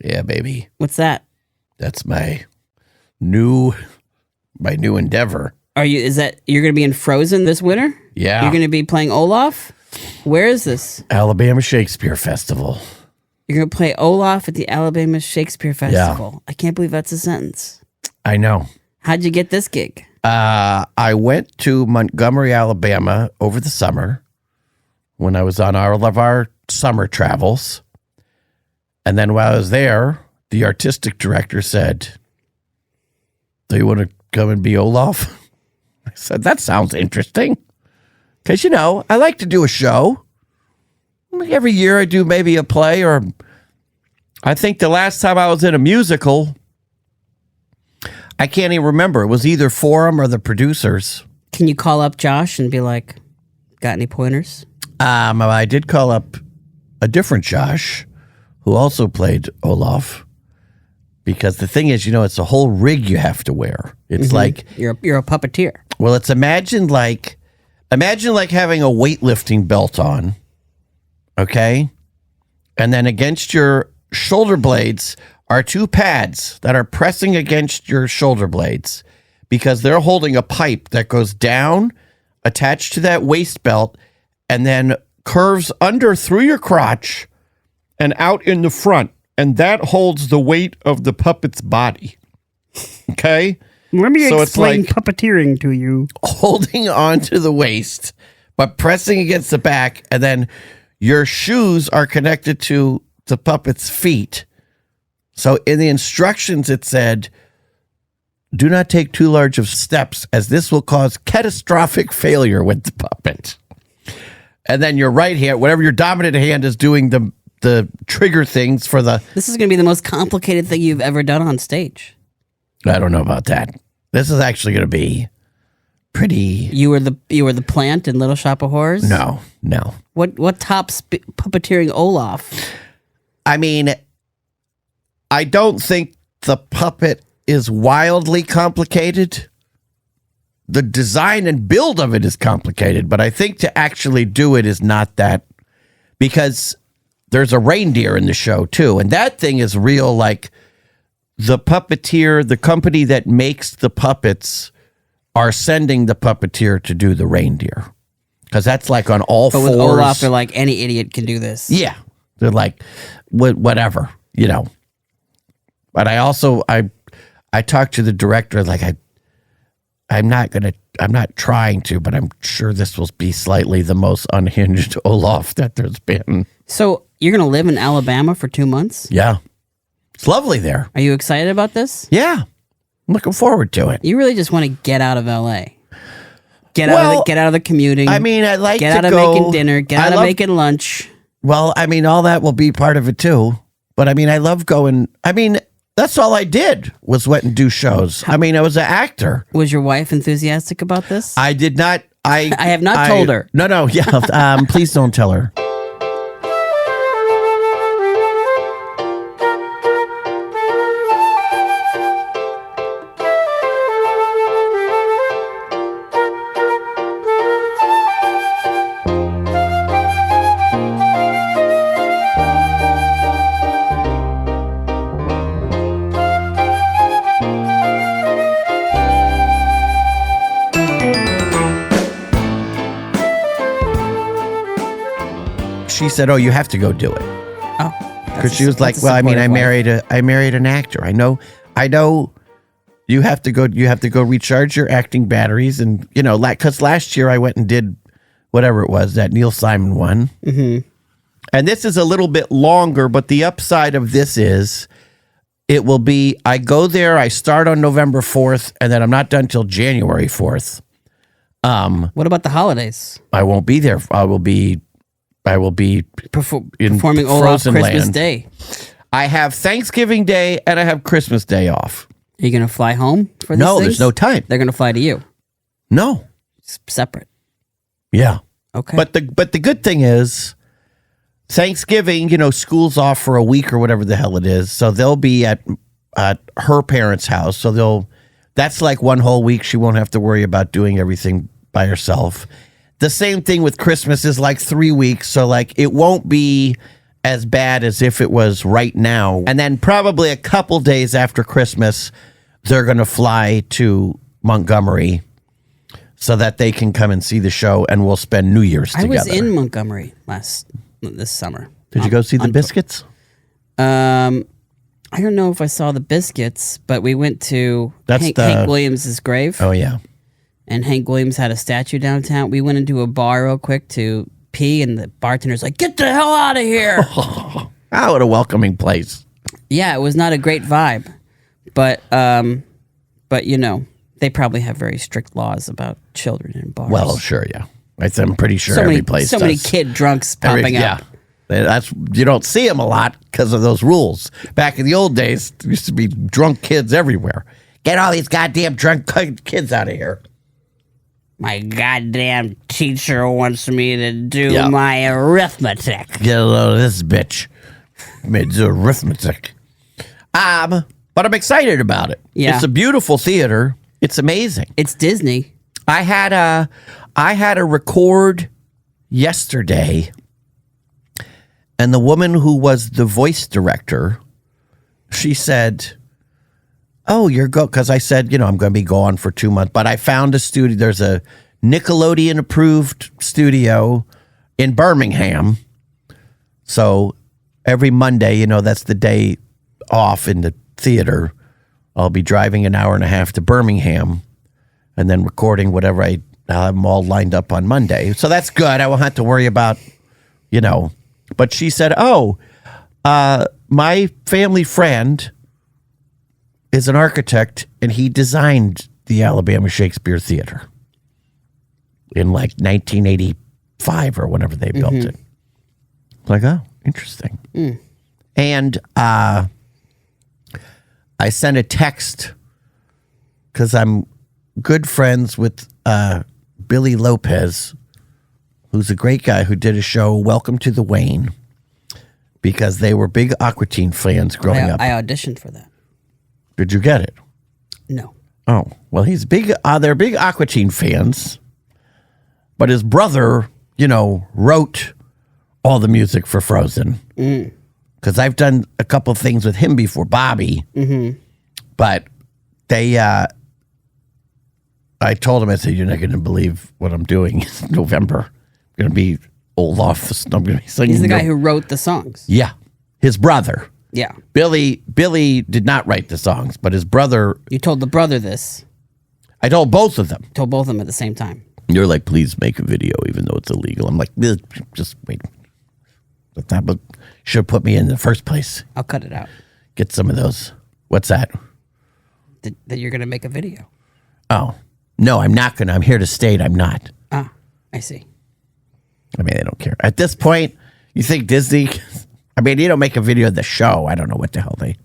Yeah, baby. What's that? That's my new endeavor. You're going to be in Frozen this winter? Yeah. You're going to be playing Olaf? Where is this? Alabama Shakespeare Festival. You're going to play Olaf at the Alabama Shakespeare Festival. Yeah. I can't believe that's a sentence. I know. How'd you get this gig? I went to Montgomery, Alabama over the summer when I was on all of our summer travels. And then while I was there, the artistic director said, "Do you want to come and be Olaf?" I said, "That sounds interesting." Because, I like to do a show. Like every year I do maybe a play, or I think the last time I was in a musical, I can't even remember. It was either Forum or the producers. Can you call up Josh and be like, got any pointers? I did call up a different Josh who also played Olaf. Because the thing is, it's a whole rig you have to wear. It's like... You're a puppeteer. Well, it's imagine like having a weightlifting belt on, okay? And then against your shoulder blades are two pads that are pressing against your shoulder blades because they're holding a pipe that goes down, attached to that waist belt, and then curves under through your crotch and out in the front. And that holds the weight of the puppet's body. Okay? Let me explain puppeteering to you. Holding onto the waist, but pressing against the back, and then your shoes are connected to the puppet's feet. So in the instructions, it said, "Do not take too large of steps, as this will cause catastrophic failure with the puppet." And then your right hand, whatever your dominant hand is doing the trigger things for the... This is going to be the most complicated thing you've ever done on stage. I don't know about that. This is actually going to be pretty... You were the plant in Little Shop of Horrors? No. What tops puppeteering Olaf? I mean, I don't think the puppet is wildly complicated. The design and build of it is complicated, but I think to actually do it is not that, because there's a reindeer in the show too, and that thing is real. Like the puppeteer, the company that makes the puppets are sending the puppeteer to do the reindeer, because that's like on all fours. But with Olaf, they're like, any idiot can do this. Yeah, they're like, whatever, But I also I talked to the director, like I'm not trying to, but I'm sure this will be slightly the most unhinged Olaf that there's been. So you're going to live in Alabama for 2 months? Yeah. It's lovely there. Are you excited about this? Yeah. I'm looking forward to it. You really just want to get out of LA. Get out of the commuting. I mean, I like get to out go. of making dinner, get out of making lunch. Well, I mean, all that will be part of it too. But I mean, I love going. I mean, that's all I did was went and do shows. I mean, I was an actor. Was your wife enthusiastic about this? I did not. I have not told her. No. Yeah. Please don't tell her. She said, "Oh, you have to go do it." Oh, because she was like, "Well, I mean, I married an actor. I know. You have to go. You have to go recharge your acting batteries, and because last year I went and did whatever it was, that Neil Simon one. Mm-hmm. And this is a little bit longer, but the upside of this is it will be, I go there, I start on November 4th, and then I'm not done till January 4th. What about the holidays? I won't be there. I will be performing Olaf Christmas Day. I have Thanksgiving Day and I have Christmas Day off. Are you going to fly home for these No, things? there's no time. They're going to fly to you. No. Separate. Yeah. Okay. But the good thing is Thanksgiving, school's off for a week or whatever the hell it is. So they'll be at her parents' house. So that's like one whole week. She won't have to worry about doing everything by herself. The same thing with Christmas is like 3 weeks. So like it won't be as bad as if it was right now. And then probably a couple days after Christmas, they're going to fly to Montgomery so that they can come and see the show, and we'll spend New Year's together. I was in Montgomery this summer. Did you go see the Biscuits? I don't know if I saw the Biscuits, but we went to Hank Williams' grave. Oh, yeah. And Hank Williams had a statue downtown. We went into a bar real quick to pee, and the bartender's like, "Get the hell out of here!" What a welcoming place. Yeah, it was not a great vibe, but you know, they probably have very strict laws about children in bars. Well, sure, yeah. I'm pretty sure every place does. So many kid drunks popping up. Yeah. You don't see them a lot because of those rules. Back in the old days, there used to be drunk kids everywhere. Get all these goddamn drunk kids out of here. My goddamn teacher wants me to do my arithmetic. Get a load of this bitch. Made do arithmetic. But I'm excited about it. Yeah. It's a beautiful theater. It's amazing. It's Disney. I had a record yesterday. And the woman who was the voice director, she said, "Oh, because I said, I'm going to be gone for 2 months. But I found a studio. There's a Nickelodeon approved studio in Birmingham. So every Monday, that's the day off in the theater. I'll be driving an hour and a half to Birmingham and then recording whatever I'll have them all lined up on Monday. So that's good. I won't have to worry about, But she said, my family friend is an architect, and he designed the Alabama Shakespeare Theater in like 1985 or whenever they built it. Like, oh, interesting. And I sent a text because I'm good friends with Billy Lopez, who's a great guy who did a show, Welcome to the Wayne, because they were big Aqua Teen fans growing up. I auditioned for that. Did you get it? No. Oh, well, he's big. They're big Aqua Teen fans, but his brother, wrote all the music for Frozen. Because I've done a couple things with him before, Bobby. But they, I told him, I said, "You're not going to believe what I'm doing in November. I'm going to be Olaf. I'm going to be singing." He's the guy who wrote the songs. Yeah. His brother. Yeah. Billy did not write the songs, but his brother. You told the brother this. I told both of them. Told both of them at the same time. You're like, "Please make a video, even though it's illegal." I'm like, just wait. But that should have put me in the first place. I'll cut it out. Get some of those. What's that? That you're going to make a video. Oh. No, I'm not going to. I'm here to state I'm not. Ah, I see. I mean, they don't care. At this point, you think Disney... I mean, you don't make a video of the show. I don't know what the hell they...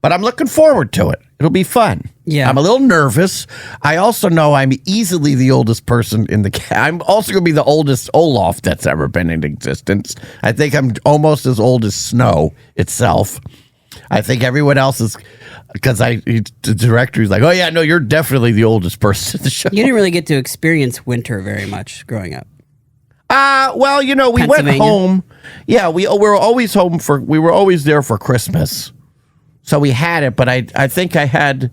But I'm looking forward to it. It'll be fun. Yeah. I'm a little nervous. I also know I'm easily the oldest person in the... I'm also going to be the oldest Olaf that's ever been in existence. I think I'm almost as old as Snow itself. I think everyone else is... Because the director is like, "Oh, yeah, no, you're definitely the oldest person in the show." You didn't really get to experience winter very much growing up. Well, we went home. Yeah, we were always home we were always there for Christmas. So we had it, but I think I had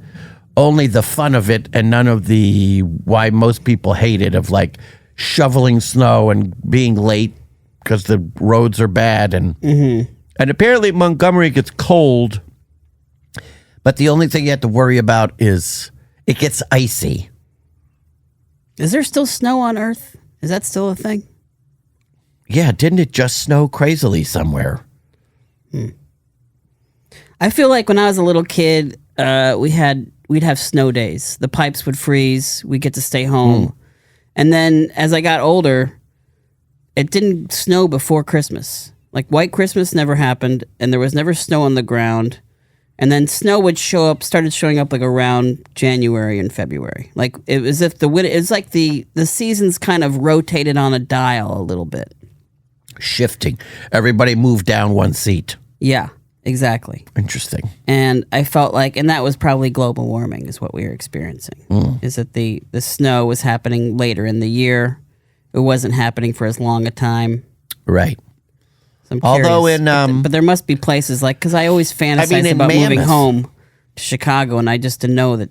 only the fun of it and none of the why most people hate it, of like shoveling snow and being late because the roads are bad. And apparently Montgomery gets cold, but the only thing you have to worry about is it gets icy. Is there still snow on Earth? Is that still a thing? Yeah, didn't it just snow crazily somewhere? I feel like when I was a little kid, we'd have snow days. The pipes would freeze. We'd get to stay home. And then as I got older, it didn't snow before Christmas. Like White Christmas never happened, and there was never snow on the ground. And then snow would started showing up like around January and February. Like it was if it's like the seasons kind of rotated on a dial a little bit. Shifting. Everybody moved down one seat. Yeah, exactly. Interesting. And I felt like, and that was probably global warming is what we were experiencing. Is that the snow was happening later in the year. It wasn't happening for as long a time. Right. So I'm Although curious. But there must be places like, because I always fantasize about moving home to Chicago, and I just to know that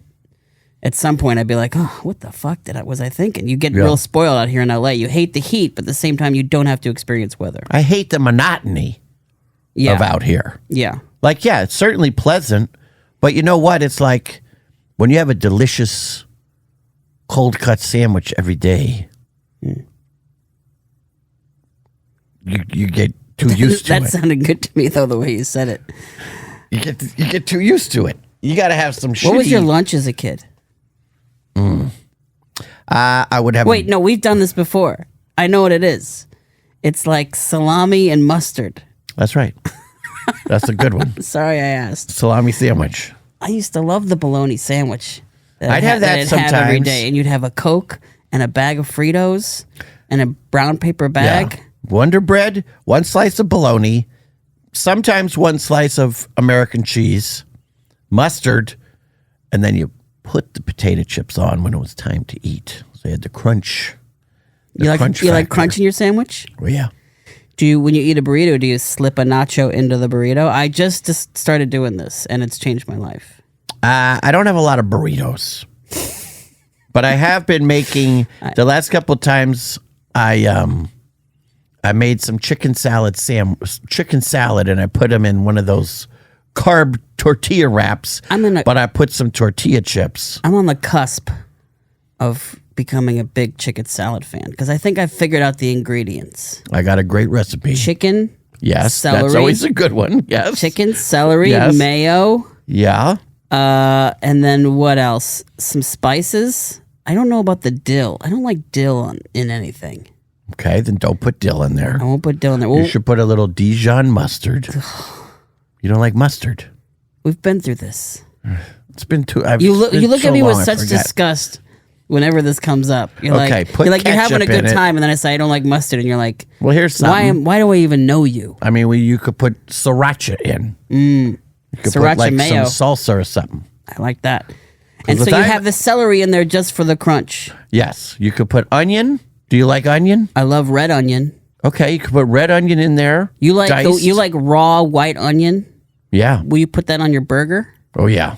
at some point I'd be like, oh, what the fuck was I thinking? You get real spoiled out here in LA. You hate the heat, but at the same time, you don't have to experience weather. I hate the monotony of out here. Yeah. Like, yeah, it's certainly pleasant, but you know what? It's like when you have a delicious cold cut sandwich every day, you get too used to it. That sounded good to me, though, the way you said it. You get too used to it. You got to have some shitty... What was your lunch as a kid? I would have... Wait, no, we've done this before. I know what it is. It's like salami and mustard. That's right. That's a good one. Sorry I asked. Salami sandwich. I used to love the bologna sandwich. I'd have that sometimes. Have every day, and you'd have a Coke and a bag of Fritos and a brown paper bag. Yeah. Wonder Bread, one slice of bologna, sometimes one slice of American cheese, mustard, and then you put the potato chips on when it was time to eat. So you had the crunch. You like crunch in your sandwich? Oh, yeah. When you eat a burrito, do you slip a nacho into the burrito? I just started doing this, and it's changed my life. I don't have a lot of burritos, but I have been making the last couple of times. I made some chicken salad, and I put them in one of those carb tortilla wraps. But I put some tortilla chips. I'm on the cusp of becoming a big chicken salad fan because I think I've figured out the ingredients. I got a great recipe. Chicken, yes, celery, that's always a good one. Yes, chicken, celery, mayo. Yeah. And then what else? Some spices. I don't know about the dill. I don't like dill in anything. Okay, then don't put dill in there. I won't put dill in there. You should put a little Dijon mustard. You don't like mustard? We've been through this. It's been too. You look at me with such disgust whenever this comes up. You're you're having a good time, and then I say I don't like mustard, and you're like, well, here's something. Why do I even know you? I mean, you could put sriracha in. You could sriracha put mayo. some salsa or something. I like that. And so you have the celery in there just for the crunch. Yes, you could put onion. Do you like onion? I love red onion. Okay, you could put red onion in there. You like raw white onion? Yeah. Will you put that on your burger? Oh yeah.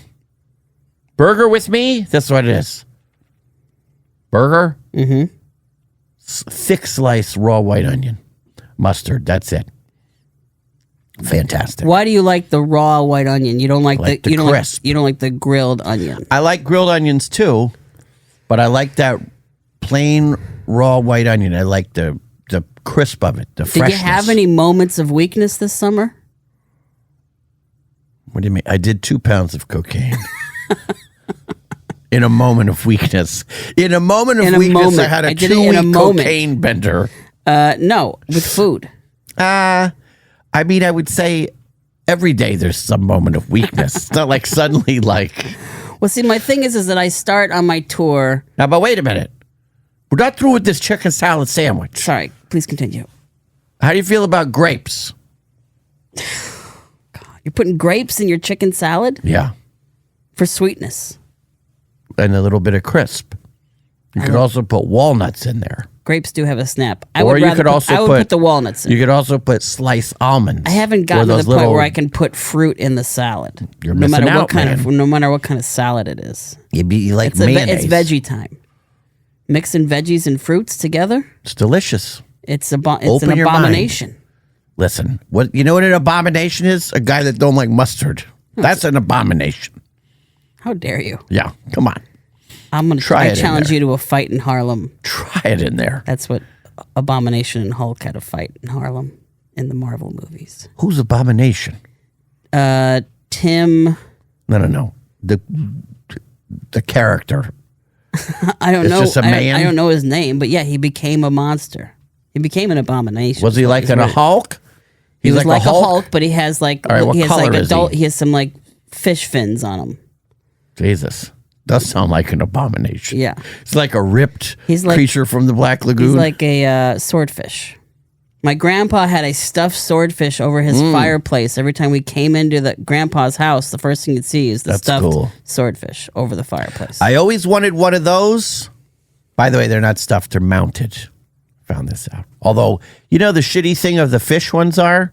Burger with me? That's what it is. Burger? Mm-hmm. Thick slice raw white onion. Mustard, that's it. Fantastic. Why do you like the raw white onion? You don't like the crisp. You don't like the grilled onion. I like grilled onions too, but I like that plain raw white onion. I like the crisp of it, the freshness. Did you have any moments of weakness this summer? What do you mean? I did 2 pounds of cocaine. In a moment of weakness. In a moment of weakness, I had a 2-week cocaine bender. No, with food. I mean, I would say every day there's some moment of weakness. It's not like suddenly like... Well, see, my thing is that I start on my tour... Now, but wait a minute. We're not through with this chicken salad sandwich. Sorry, please continue. How do you feel about grapes? God, you're putting grapes in your chicken salad? Yeah. For sweetness. And a little bit of crisp. You could also put walnuts in there. Grapes do have a snap. I would put the walnuts in. You could also put sliced almonds. I haven't gotten to the point where I can put fruit in the salad. You're missing out, no matter what kind of salad it is. You like mayonnaise. It's veggie time. Mixing veggies and fruits together. It's delicious. It's an abomination. Listen, you know what an abomination is? A guy that don't like mustard. That's an abomination. How dare you? Yeah, come on. I'm going to challenge you to a fight in Harlem. Try it in there. That's what Abomination and Hulk had a fight in Harlem in the Marvel movies. Who's Abomination? Tim. No. The character. I don't know. Just a man? I don't know his name, but yeah, he became a monster. He became an abomination. Was he like a Hulk? He was like a Hulk, but he has like he has some like fish fins on him. Jesus. Does sound like an abomination. Yeah. It's like a ripped creature from the Black Lagoon. He's like a swordfish. My grandpa had a stuffed swordfish over his fireplace. Every time we came into the grandpa's house, the first thing you'd see is the stuffed swordfish over the fireplace. I always wanted one of those. By the way, they're not stuffed, they're mounted. found this out. Although, the shitty thing of the fish ones are,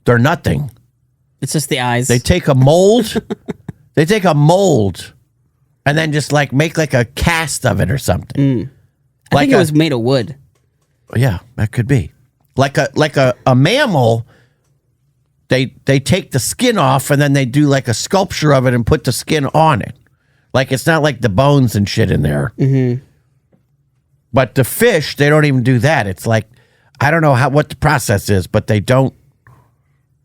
they're nothing. It's just the eyes. They take a mold. And then just make a cast of it or something. I think it was made of wood. Yeah, that could be. Like a mammal, they take the skin off and then they do a sculpture of it and put the skin on it. It's not like the bones and shit in there. Mm-hmm. But the fish, they don't even do that. It's I don't know what the process is, but they don't.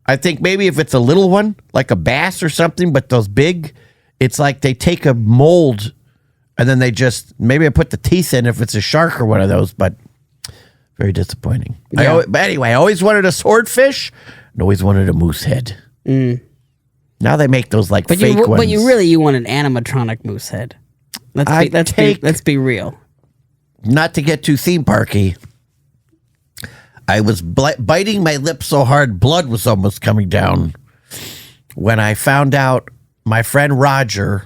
I think maybe if it's a little one, like a bass or something, but those big, it's they take a mold and then they just, maybe I put the teeth in if it's a shark or one of those, but very disappointing. Yeah. But anyway, I always wanted a swordfish and always wanted a moose head. Now they make those fake ones. But you want an animatronic moose head. Let's be real. Not to get too theme parky, I was biting my lip so hard, blood was almost coming down when I found out my friend Roger,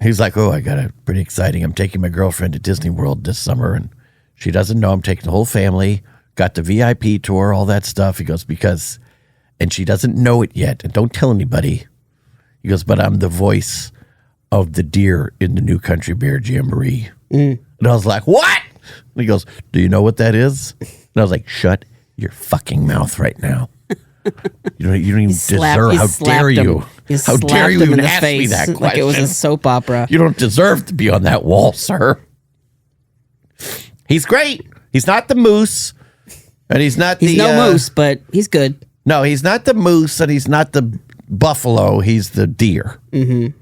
he's like, oh, I got it pretty exciting. I'm taking my girlfriend to Disney World this summer, and she doesn't know I'm taking the whole family, got the VIP tour, all that stuff. He goes, and she doesn't know it yet, and don't tell anybody. He goes, but I'm the voice of the deer in the New Country Bear Jamboree. And I was like, what? And he goes, do you know what that is? And I was like, shut your fucking mouth right now. You don't even deserve. How dare you? How dare you even ask me that question? Like it was a soap opera. You don't deserve to be on that wall, sir. He's great. He's not the moose, and he's not He's no moose, but he's good. No, he's not the moose, and he's not the buffalo. He's the deer. Mm-hmm.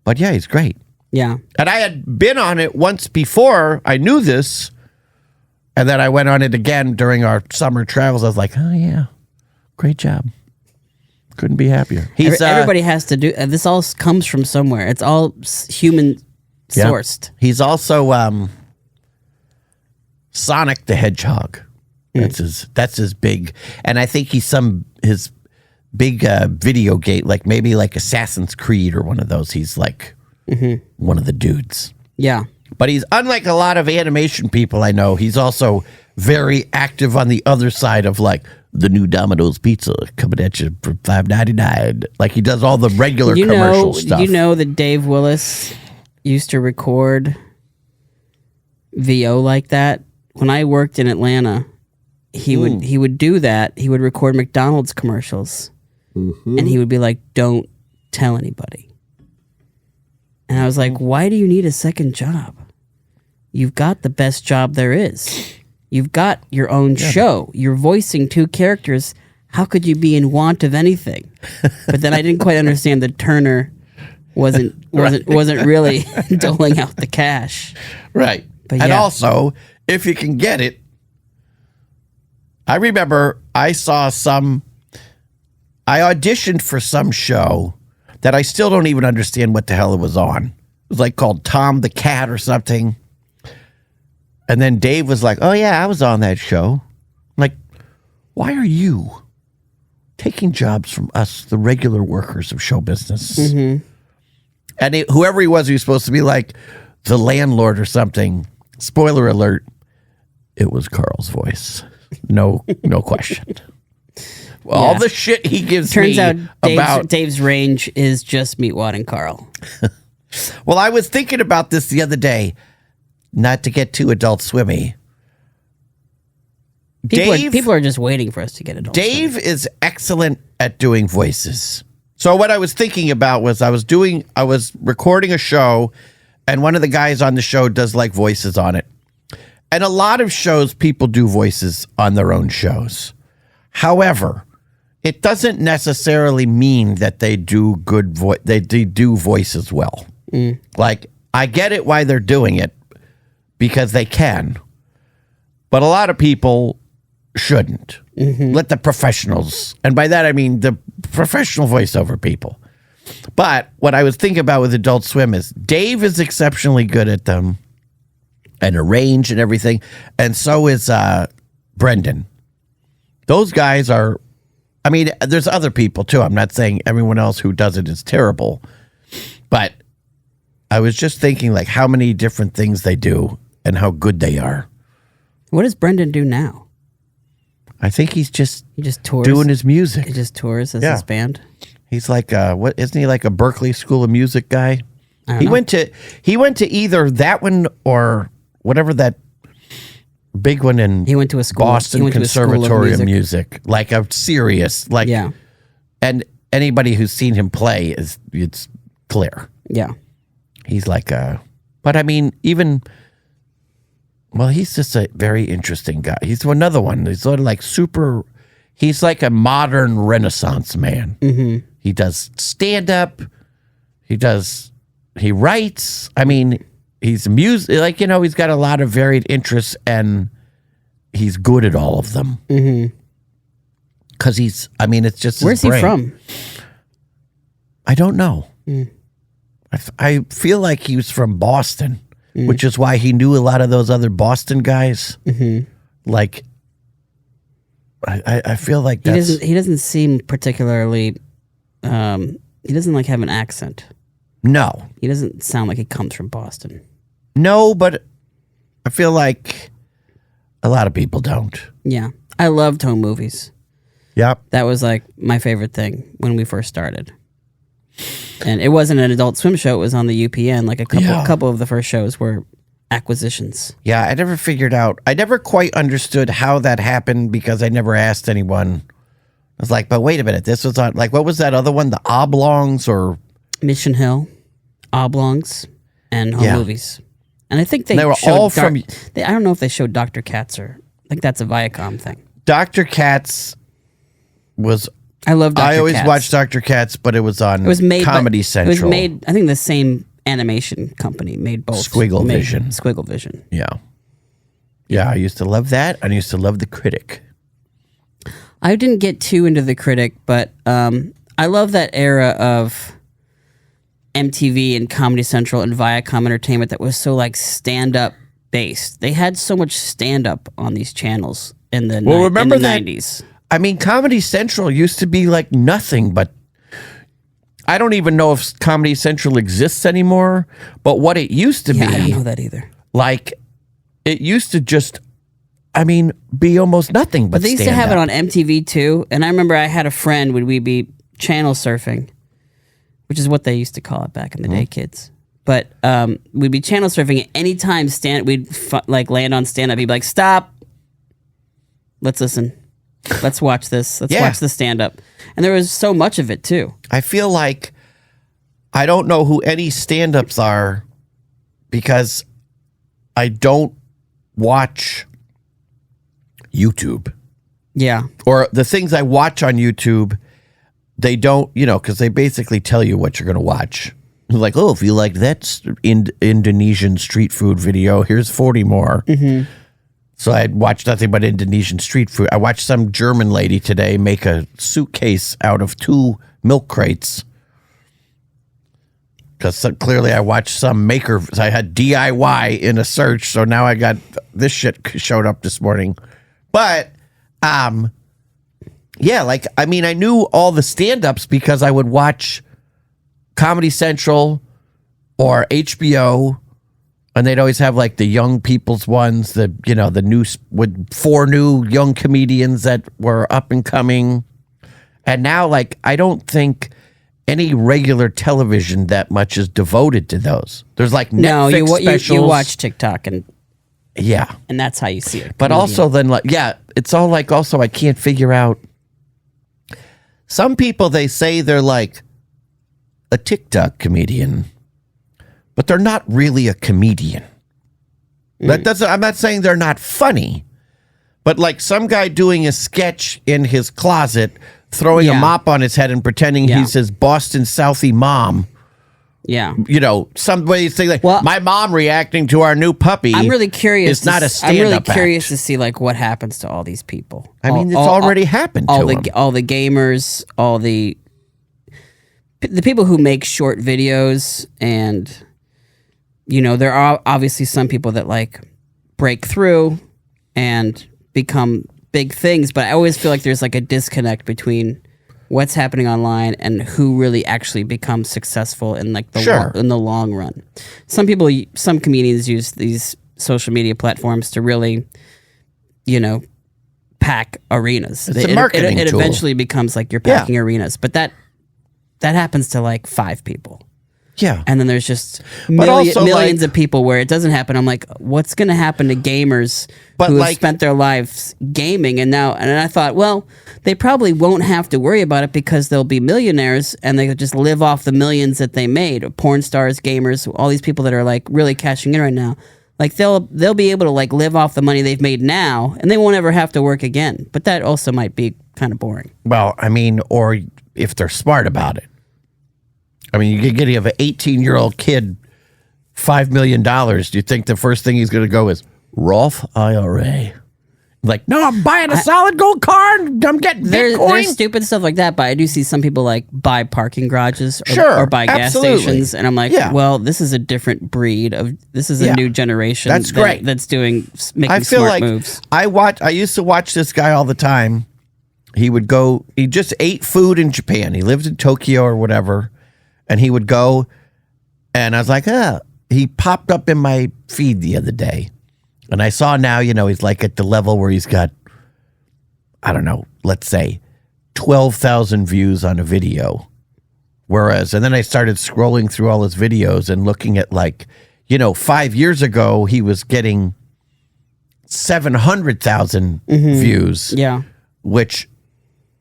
But yeah, he's great. Yeah. And I had been on it once before. I knew this. And then I went on it again during our summer travels. I was like, oh, yeah, great job. Couldn't be happier. Everybody has to do this. All comes from somewhere. It's all human sourced. Yeah. He's also Sonic the Hedgehog. That's his big. And I think he's his big video game, maybe Assassin's Creed or one of those. He's one of the dudes. Yeah. But he's unlike a lot of animation people I know. He's also very active on the other side of the new Domino's pizza coming at you for $5.99. He does all the regular commercial stuff. You know that Dave Willis used to record VO like that? When I worked in Atlanta, he would do that. He would record McDonald's commercials. Mm-hmm. And he would be like, don't tell anybody. And I was like, why do you need a second job? You've got the best job there is. You've got your own show. You're voicing two characters. How could you be in want of anything? But then I didn't quite understand that Turner wasn't really doling out the cash. Right. But and also, if you can get it, I remember I auditioned for some show that I still don't even understand what the hell it was on. It was called Tom the Cat or something. And then Dave was like, oh yeah, I was on that show. I'm like, why are you taking jobs from us, the regular workers of show business? Mm-hmm. And whoever he was supposed to be the landlord or something. Spoiler alert, it was Carl's voice. No question. All the shit he gives Turns me out about Dave's range is just Meatwad and Carl. Well, I was thinking about this the other day, not to get too Adult Swimmy. People are just waiting for us to get Adult Dave Swimmy. is excellent at doing voices. So what I was thinking about was I was recording a show, and one of the guys on the show does voices on it. And a lot of shows, people do voices on their own shows. However, it doesn't necessarily mean that they do good they do voices well. I get it why they're doing it, because they can. But a lot of people shouldn't. Mm-hmm. Let the professionals, and by that I mean the professional voiceover people. But what I was thinking about with Adult Swim is Dave is exceptionally good at them and arrange and everything. And so is Brendan. Those guys are, there's other people too. I'm not saying everyone else who does it is terrible. But I was just thinking how many different things they do. and how good they are. What does Brendan do now? I think he just tours, doing his music. He just tours as his band. He's like what isn't he like a Berkeley School of Music guy? He went to either that one or whatever that big one in he went to a school, Boston Conservatory of Music. Like a serious and anybody who's seen him play it's clear. Yeah. He's like but I mean even he's just a very interesting guy. He's another one. He's sort of like he's like a modern Renaissance man. Mm-hmm. He does stand up. He writes. I mean, he's music. Like, he's got a lot of varied interests and he's good at all of them. Mm-hmm. Cause it's just where's he from? I don't know. Mm. I feel like he was from Boston, which is why he knew a lot of those other Boston guys. Mm-hmm. Like, I feel like he doesn't seem particularly. He doesn't like have an accent. No, he doesn't sound like he comes from Boston. No, but I feel like a lot of people don't. Yeah, I loved home movies. Yep. That was like my favorite thing when we first started. And it wasn't an Adult Swim show, it was on the UPN. Like a couple of the first shows were acquisitions. Yeah, I never quite understood how that happened because I never asked anyone. I was like, but wait a minute, this was on, like, what was that other one? The Oblongs or? Mission Hill, Oblongs, and Home Movies. And I think they were all from. I don't know if they showed Dr. Katz I think that's a Viacom thing. Dr. Katz was. I love Dr. Katz. I always watched Dr. Katz, but it was on Comedy Central. It was made, I think the same animation company made both. Squiggle Vision. Squiggle Vision. Yeah. Yeah, I used to love that. I used to love The Critic. I didn't get too into The Critic, but I love that era of MTV and Comedy Central and Viacom Entertainment that was so like stand-up based. They had so much stand-up on these channels in the, remember in the that, 90s. I mean, Comedy Central used to be like nothing but... I don't even know if Comedy Central exists anymore, but what it used to be... I don't know that either. Like, it used to just... be almost nothing but they used to have it on MTV too, and I remember I had a friend when we'd be channel surfing, which is what they used to call it back in the day, kids. But we'd be channel surfing at any time. We'd land on stand up. He'd be like, "Stop, let's listen, let's watch this, let's watch the stand up." And there was so much of it too. I feel like I don't know who any stand ups are because I don't watch YouTube. Yeah. Or the things I watch on YouTube, they don't, because they basically tell you what you're going to watch. Like, oh, if you like that Indonesian street food video, here's 40 more. Mm-hmm. So I watched nothing but Indonesian street food. I watched some German lady today make a suitcase out of 2 milk crates. Because clearly I watched some maker. I had DIY in a search, so now I got this shit showed up this morning. But, I knew all the stand-ups because I would watch Comedy Central or HBO, and they'd always have like the young people's ones, the new with 4 new young comedians that were up and coming. And now, like, I don't think any regular television that much is devoted to those. There's like Netflix specials. You watch TikTok and yeah, and that's how you see it. But also then it's all like also I can't figure out. Some people, they say they're like a TikTok comedian, but they're not really a comedian. That doesn't. I'm not saying they're not funny, but like some guy doing a sketch in his closet, throwing a mop on his head and pretending he's his Boston Southie mom. Yeah. Some way you say like, my mom reacting to our new puppy. I'm really curious. It's not a stand-up I'm really act. curious to see like what happens to all these people. It's already happened to them. All the gamers, all the people who make short videos, and there are obviously some people that like break through and become big things, but I always feel like there's like a disconnect between what's happening online and who really actually becomes successful in like in the long run. Some comedians use these social media platforms to really, pack arenas. It's a marketing it tool. eventually becomes like you're packing arenas, but that happens to like 5 people. Yeah. And then there's just also, millions of people where it doesn't happen. I'm like, what's going to happen to gamers who have spent their lives gaming? And I thought, well, they probably won't have to worry about it because they'll be millionaires and they could just live off the millions that they made. Porn stars, gamers, all these people that are like really cashing in right now. Like they'll be able to like live off the money they've made now and they won't ever have to work again. But that also might be kind of boring. Well, I mean, or if they're smart about it. I mean, you could give an 18-year-old kid $5 million. Do you think the first thing he's going to go is Roth IRA? Like, no, I'm buying a solid gold car and I'm getting Bitcoin. There's stupid stuff like that, but I do see some people like buy parking garages or buy gas absolutely. stations, and I'm like, well, this is a different breed of. This is a new generation. That's great. That's making I feel smart like moves. I used to watch this guy all the time. He just ate food in Japan. He lived in Tokyo or whatever. And he would go, and I was like, he popped up in my feed the other day. And I saw now, he's like at the level where he's got, I don't know, let's say 12,000 views on a video. And then I started scrolling through all his videos and looking at 5 years ago, he was getting 700,000 views. Yeah. Which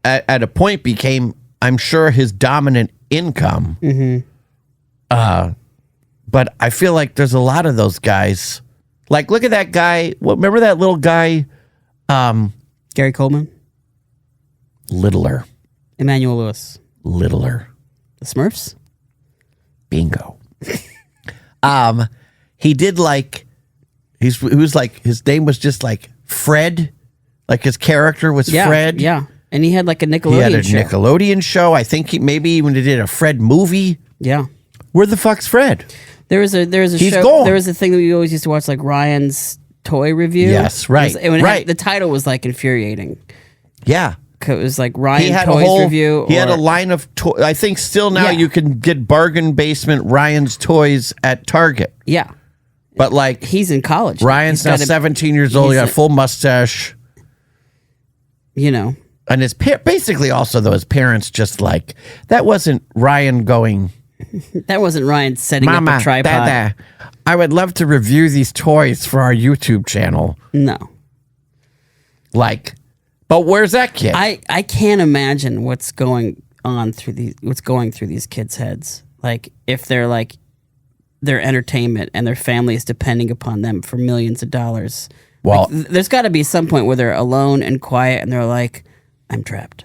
at a point became, I'm sure, his dominant income. But I feel like there's a lot of those guys. Like, look at that guy. Remember that little guy? Gary Coleman, Littler. Emmanuel Lewis, Littler. the Smurfs. Bingo. He did his name was just like Fred. Like his character was Fred. Yeah. And he had like a Nickelodeon He had a show. Nickelodeon show. I think maybe even did a Fred movie. Yeah. Where the fuck's Fred? There was a He's show. gone. There was a thing that we always used to watch, like Ryan's toy review. Yes, right, right. The title was like infuriating. Yeah. It was like Ryan Toys review. He had a line of toys. I think still now you can get bargain basement Ryan's toys at Target. Yeah. But like he's in college. Ryan's now 17 years old. He got a full mustache. And his basically also though his parents just like that wasn't Ryan going. That wasn't Ryan setting Mama, up a tripod. Dada, I would love to review these toys for our YouTube channel. No. But where's that kid? I can't imagine what's going through these kids' heads. Like if they're like their entertainment and their family is depending upon them for millions of dollars. Well, there's got to be some point where they're alone and quiet and they're like, I'm trapped.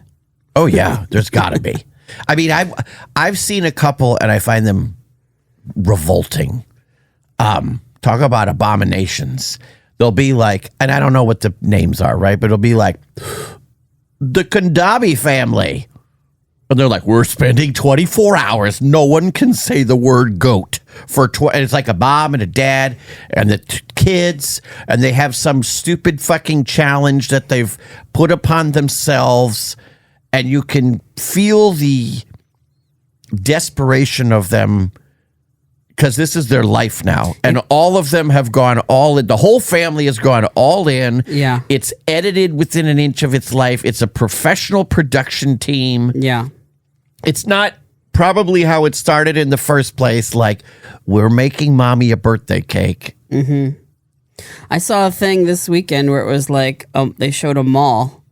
Oh yeah, there's got to be. I mean, I've seen a couple and I find them revolting. Talk about abominations. They'll be like, and I don't know what the names are, right? But it'll be like the Kandabi family. And they're like, we're spending 24 hours. No one can say the word goat and it's like a mom and a dad and the kids, and they have some stupid fucking challenge that they've put upon themselves, and you can feel the desperation of them because this is their life now, and all of them have gone all in. The whole family has gone all in. Yeah, it's edited within an inch of its life. It's a professional production team. Yeah, it's not probably how it started in the first place. Like, we're making mommy a birthday cake. Mm-hmm. I saw a thing this weekend where it was like they showed a mall,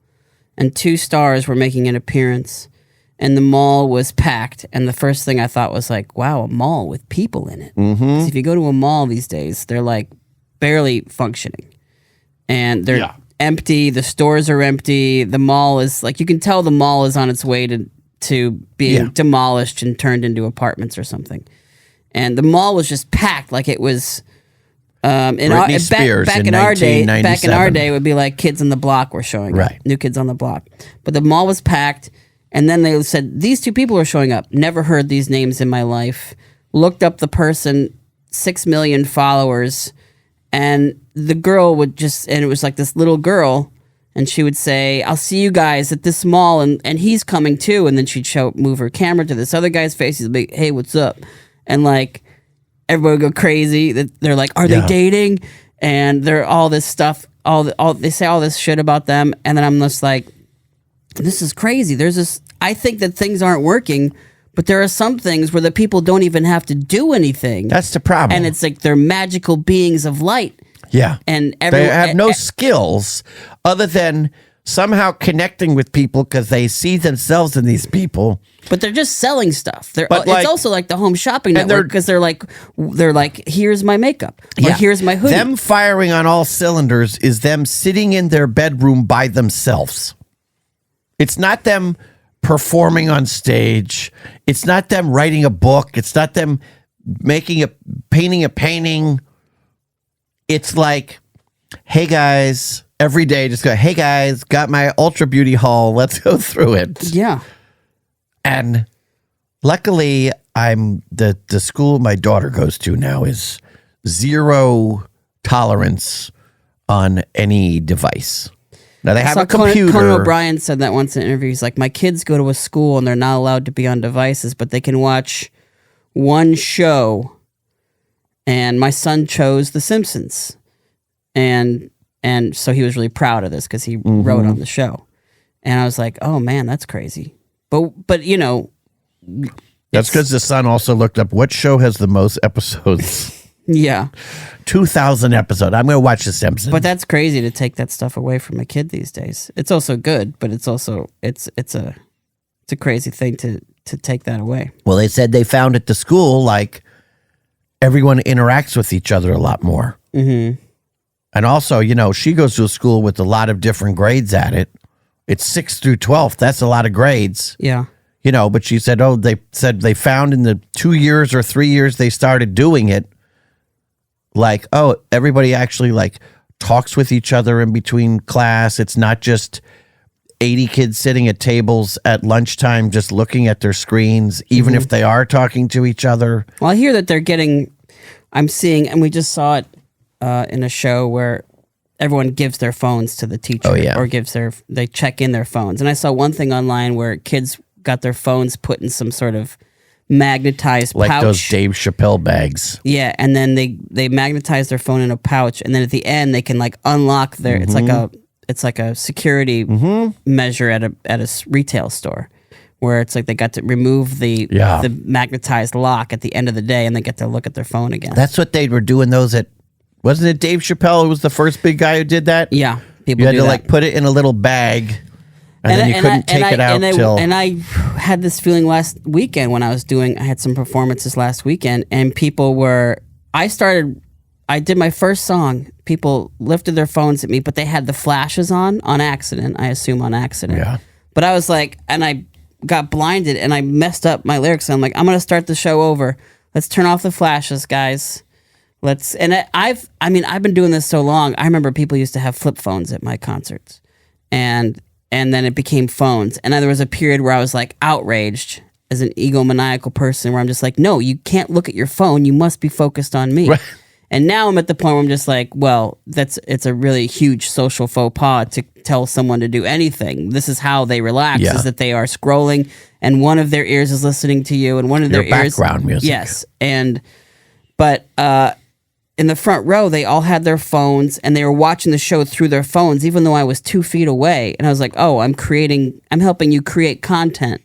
and 2 stars were making an appearance, and the mall was packed. And the first thing I thought was like, wow, a mall with people in it. Mm-hmm. 'Cause if you go to a mall these days, they're like barely functioning, and they're empty. The stores are empty. The mall is like, you can tell the mall is on its way to being demolished and turned into apartments or something. And the mall was just packed like it was back in our day. Back in our day, it would be like Kids on the Block were showing up, New Kids on the Block. But the mall was packed, and then they said, these 2 people are showing up. Never heard these names in my life. Looked up the person, 6 million followers, and the girl would and it was like this little girl, and she would say, I'll see you guys at this mall, and he's coming too. And then she'd move her camera to this other guy's face. He'd be, hey, what's up? And like, everybody would go crazy. They're like, are they dating? and they're all this stuff. They say all this shit about them, and then I'm just like, this is crazy. There's this. I think that things aren't working, but there are some things where the people don't even have to do anything. That's the problem. And it's like they're magical beings of light. Yeah. And they have no skills other than somehow connecting with people because they see themselves in these people. But they're just selling stuff. It's also like the Home Shopping Network because they're like, here's my makeup. Or here's my hoodie. Them firing on all cylinders is them sitting in their bedroom by themselves. It's not them performing on stage. It's not them writing a book. It's not them painting a painting. It's like, hey guys, every day just go, hey guys, got my Ultra Beauty haul. Let's go through it. Yeah. And luckily, the school my daughter goes to now is zero tolerance on any device. Now they have a computer. Conan O'Brien said that once in an interview. He's like, my kids go to a school and they're not allowed to be on devices, but they can watch one show. And my son chose The Simpsons, and so he was really proud of this because he wrote on the show. And I was like, oh man, that's crazy. But you know, that's because the son also looked up what show has the most episodes. Yeah. 2,000 episodes. I'm going to watch The Simpsons. But that's crazy to take that stuff away from a kid these days. It's also good, but it's also it's a crazy thing to take that away. Well, they said they found at the school like everyone interacts with each other a lot more. Mm-hmm. And also, you know, she goes to a school with a lot of different grades at it. It's 6th through 12th. That's a lot of grades. Yeah. You know, but she said, they found in the 2 years or 3 years they started doing it, like, oh, everybody actually like talks with each other in between class. It's not just 80 kids sitting at tables at lunchtime just looking at their screens, even if they are talking to each other. Well, I hear that I'm seeing, and we just saw it in a show where everyone gives their phones to the teacher or they check in their phones. And I saw one thing online where kids got their phones put in some sort of magnetized pouch. Like those Dave Chappelle bags. Yeah, and then they magnetize their phone in a pouch, and then at the end they can like unlock their. It's like a security measure at a retail store, where it's like they got to remove the magnetized lock at the end of the day, and they get to look at their phone again. That's what they were doing those at. Wasn't it Dave Chappelle who was the first big guy who did that? Yeah, people. You had to like put it in a little bag. And then you couldn't take it out till... And I had this feeling last weekend when I had some performances last weekend, and people were... I did my first song. People lifted their phones at me, but they had the flashes on accident. I assume on accident. Yeah. But I was like... And I got blinded, and I messed up my lyrics. And I'm like, I'm going to start the show over. Let's turn off the flashes, guys. Let's... And I've been doing this so long. I remember people used to have flip phones at my concerts. And then it became phones. And then there was a period where I was like outraged as an egomaniacal person where I'm just like, no, you can't look at your phone. You must be focused on me. Right. And now I'm at the point where I'm just like, well, it's a really huge social faux pas to tell someone to do anything. This is how they relax, is that they are scrolling and one of their ears is listening to you and one of their ears... background music. Yes. But in the front row, they all had their phones and they were watching the show through their phones, even though I was 2 feet away. And I was like, oh, I'm helping you create content.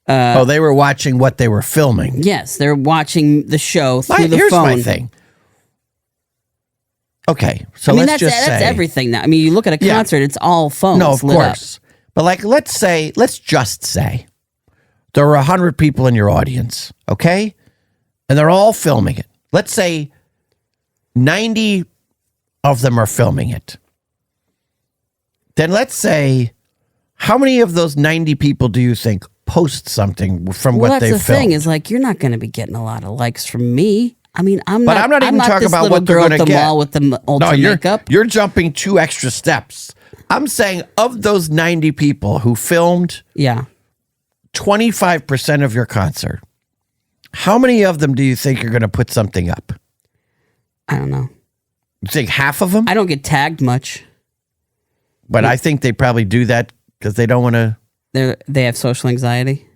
They were watching what they were filming. Yes, they're watching the show through the phone. Here's my thing. Okay, so let's just say... that's everything now. I mean, you look at a concert, it's all phones. No, of course. But like, let's just say there are 100 people in your audience, okay? And they're all filming it. Let's say 90 of them are filming it. Then let's say, how many of those 90 people do you think post something from what they filmed? Well, that's the thing is like, you're not going to be getting a lot of likes from me. I mean, I'm not even talking about what they're going to get. The mall with the ultra makeup. You're jumping 2 extra steps. I'm saying of those 90 people who filmed 25% of your concert, how many of them do you think are going to put something up? I don't know. You think half of them? I don't get tagged much. But I think they probably do that because they don't want to... They have social anxiety?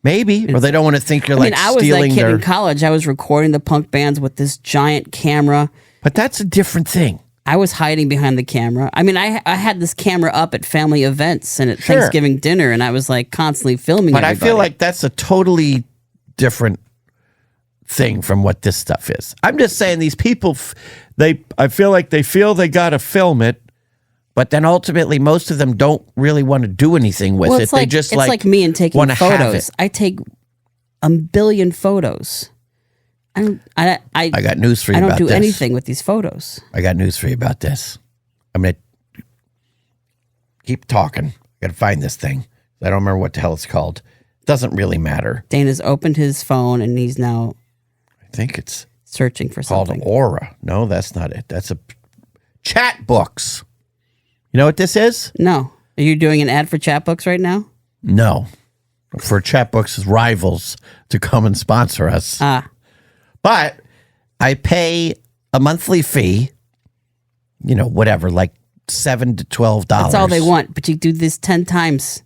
Maybe. Or they don't want to think you're stealing I was that kid in college. I was recording the punk bands with this giant camera. But that's a different thing. I was hiding behind the camera. I mean, I had this camera up at family events and at Thanksgiving dinner, and I was like constantly filming But everybody. I feel like that's a totally different thing from what this stuff is. I'm just saying these people, I feel like they feel they got to film it, but then ultimately most of them don't really want to do anything with it. They just it's like me and taking photos. I take a billion photos. I got news for you about this. I don't do this. anything with these photos. I got news for you about this. I'm going to keep talking. I got to find this thing. I don't remember what the hell it's called. It doesn't really matter. Dana's opened his phone and he's now I think it's searching for called something. Aura. No, that's not it. That's a chat books. You know what this is? No. Are you doing an ad for chat books right now? No. For chat books rivals to come and sponsor us. But I pay a monthly fee, whatever, like $7 to $12. That's all they want. But you do this 10 times,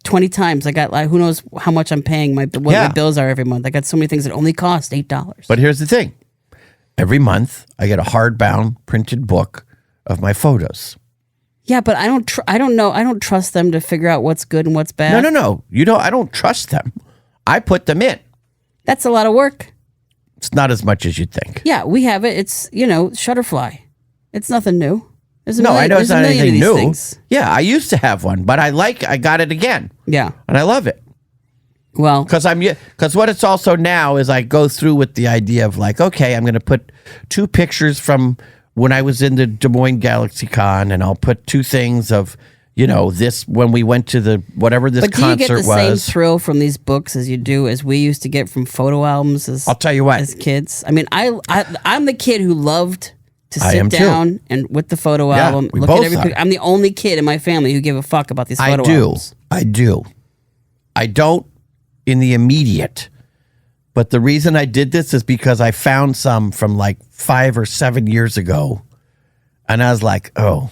20 times. I got who knows how much I'm paying, my bills are every month. I got so many things that only cost $8. But here's the thing. Every month, I get a hardbound printed book of my photos. Yeah, but I don't trust them to figure out what's good and what's bad. No. I don't trust them. I put them in. That's a lot of work. It's not as much as you'd think. Yeah, we have it. It's, Shutterfly. It's nothing new. I know it's not anything new. Things. Yeah, I used to have one, but I got it again. Yeah. And I love it. Well, because what it's also now is I go through with the idea of like, okay, I'm going to put 2 pictures from when I was in the Des Moines GalaxyCon, and I'll put 2 things of, this when we went to the whatever this concert was. But do you get the same thrill from these books as we used to get from photo albums I'll tell you what. As kids? I mean, I'm the kid who loved to sit down and with the photo album, look at every picture. I'm the only kid in my family who give a fuck about these photo albums. I do. I don't in the immediate. But the reason I did this is because I found some from like 5 or 7 years ago. And I was like, oh,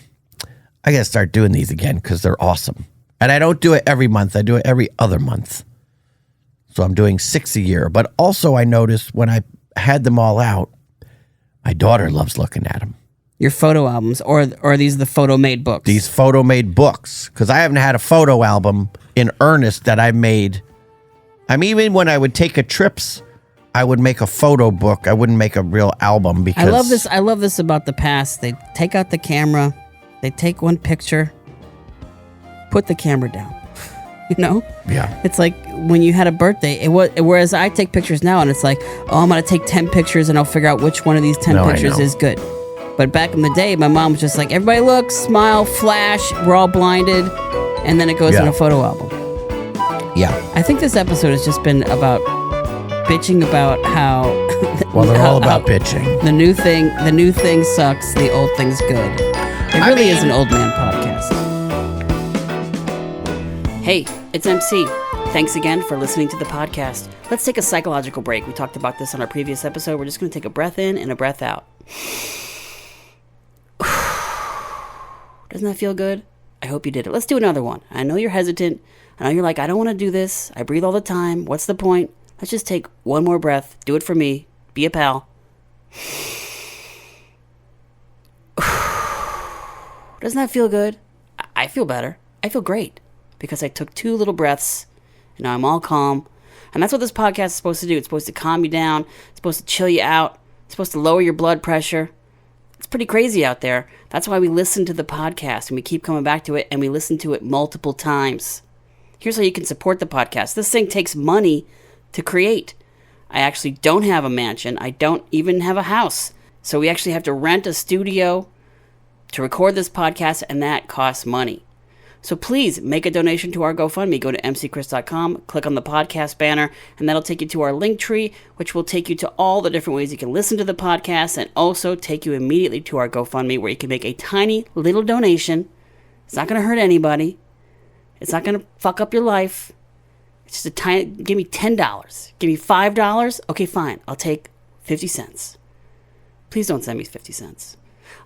I got to start doing these again because they're awesome. And I don't do it every month. I do it every other month. So I'm doing 6 a year. But also I noticed when I had them all out, my daughter loves looking at them. Your photo albums, or are these the photo-made books? These photo-made books. Because I haven't had a photo album in earnest that I made. Even when I would take trips, I would make a photo book. I wouldn't make a real album because I love this about the past. They take out the camera, they take one picture, put the camera down. Yeah. It's like when you had a birthday. Whereas I take pictures now, and it's like, oh, I'm gonna take 10 pictures, and I'll figure out which one of these 10 pictures is good. But back in the day, my mom was just like, everybody look, smile, flash. We're all blinded, and then it goes in a photo album. Yeah. I think this episode has just been about bitching about how. Well, they're all about bitching. The new thing sucks. The old thing's good. It really is an old man podcast. Hey, it's MC. Thanks again for listening to the podcast. Let's take a psychological break. We talked about this on our previous episode. We're just going to take a breath in and a breath out. Doesn't that feel good? I hope you did it. Let's do another one. I know you're hesitant. I know you're like, I don't want to do this. I breathe all the time. What's the point? Let's just take one more breath. Do it for me. Be a pal. Doesn't that feel good? I feel better. I feel great. Because I took 2 little breaths, and now I'm all calm. And that's what this podcast is supposed to do. It's supposed to calm you down. It's supposed to chill you out. It's supposed to lower your blood pressure. It's pretty crazy out there. That's why we listen to the podcast, and we keep coming back to it, and we listen to it multiple times. Here's how you can support the podcast. This thing takes money to create. I actually don't have a mansion. I don't even have a house. So we actually have to rent a studio to record this podcast, and that costs money. So please make a donation to our GoFundMe. Go to mcchris.com, click on the podcast banner, and that'll take you to our link tree, which will take you to all the different ways you can listen to the podcast, and also take you immediately to our GoFundMe, where you can make a tiny little donation. It's not going to hurt anybody. It's not going to fuck up your life. It's just a tiny, give me $10. Give me $5. Okay, fine. I'll take 50 cents. Please don't send me 50 cents.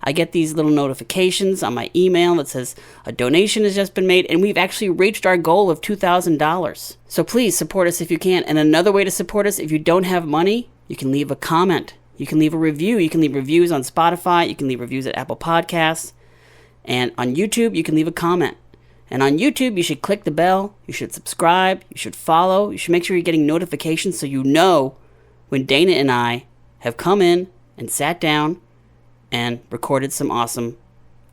I get these little notifications on my email that says a donation has just been made, and we've actually reached our goal of $2,000. So please support us if you can. And another way to support us, if you don't have money, you can leave a comment You can leave a review. You can leave reviews on Spotify. You can leave reviews at Apple Podcasts. And on YouTube, you can leave a comment. And on YouTube, you should click the bell. You should subscribe. You should follow. You should make sure you're getting notifications so you know when Dana and I have come in and sat down and recorded some awesome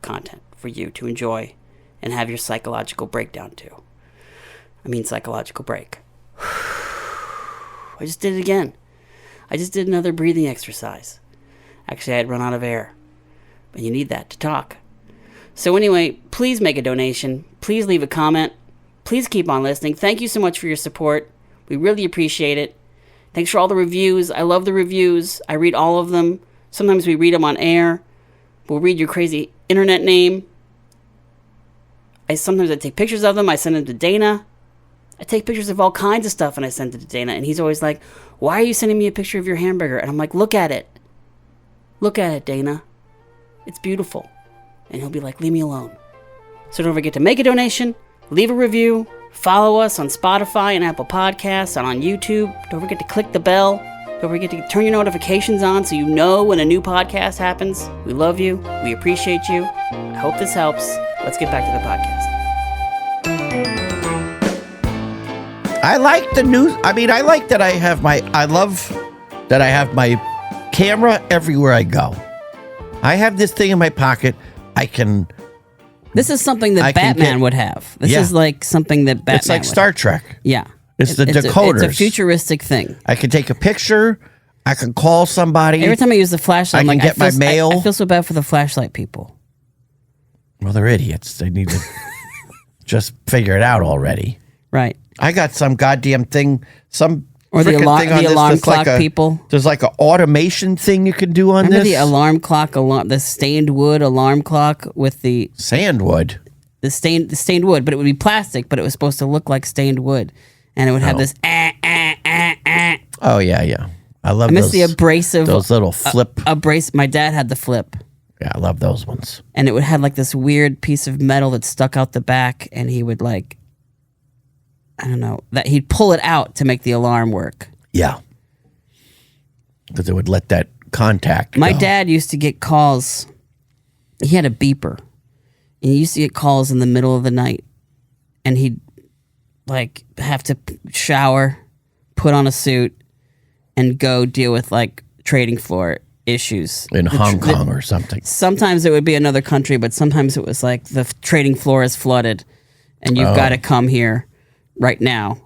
content for you to enjoy and have your psychological breakdown to. I mean psychological break. I just did it again. I just did another breathing exercise. Actually, I had run out of air. But you need that to talk. So anyway, please make a donation. Please leave a comment. Please keep on listening. Thank you so much for your support. We really appreciate it. Thanks for all the reviews. I love the reviews. I read all of them. Sometimes we read them on air. We'll read your crazy internet name. Sometimes I take pictures of them. I send them to Dana. I take pictures of all kinds of stuff and I send it to Dana. And he's always like, why are you sending me a picture of your hamburger? And I'm like, look at it. Look at it, Dana. It's beautiful. And he'll be like, leave me alone. So don't forget to make a donation, leave a review, follow us on Spotify and Apple Podcasts and on YouTube. Don't forget to click the bell. Don't forget to turn your notifications on so you know when a new podcast happens. We love you. We appreciate you. I hope this helps. Let's get back to the podcast. I like the news. I mean, I like that I love that I have my camera everywhere I go. I have this thing in my pocket. This is something that Batman would have. This is like something that Batman It's like Star Trek. Yeah. It's the decoders. It's a futuristic thing. I can take a picture. I can call somebody. Every time I use the flashlight, I can get my mail. I feel so bad for the flashlight people. Well, they're idiots. They need to just figure it out already. Right. I got some goddamn thing, or the alarm clock people. There's like an automation thing you can do on Remember this. The alarm clock, the stained wood alarm clock with the sandwood. The stained wood, but it would be plastic, but it was supposed to look like stained wood, and it would have this. Oh yeah. I love. I miss the abrasive. Those little flip. My dad had the flip. Yeah, I love those ones. And it would have like this weird piece of metal that stuck out the back, and he would like. I don't know, that he'd pull it out to make the alarm work. Yeah. Because it would let that contact My go. dad used to get calls. He had a beeper. And he used to get calls in the middle of the night. And he'd like have to shower, put on a suit, and go deal with like trading floor issues. In Hong Kong or something. Sometimes it would be another country, but sometimes it was like the trading floor is flooded and you've got to come here right now.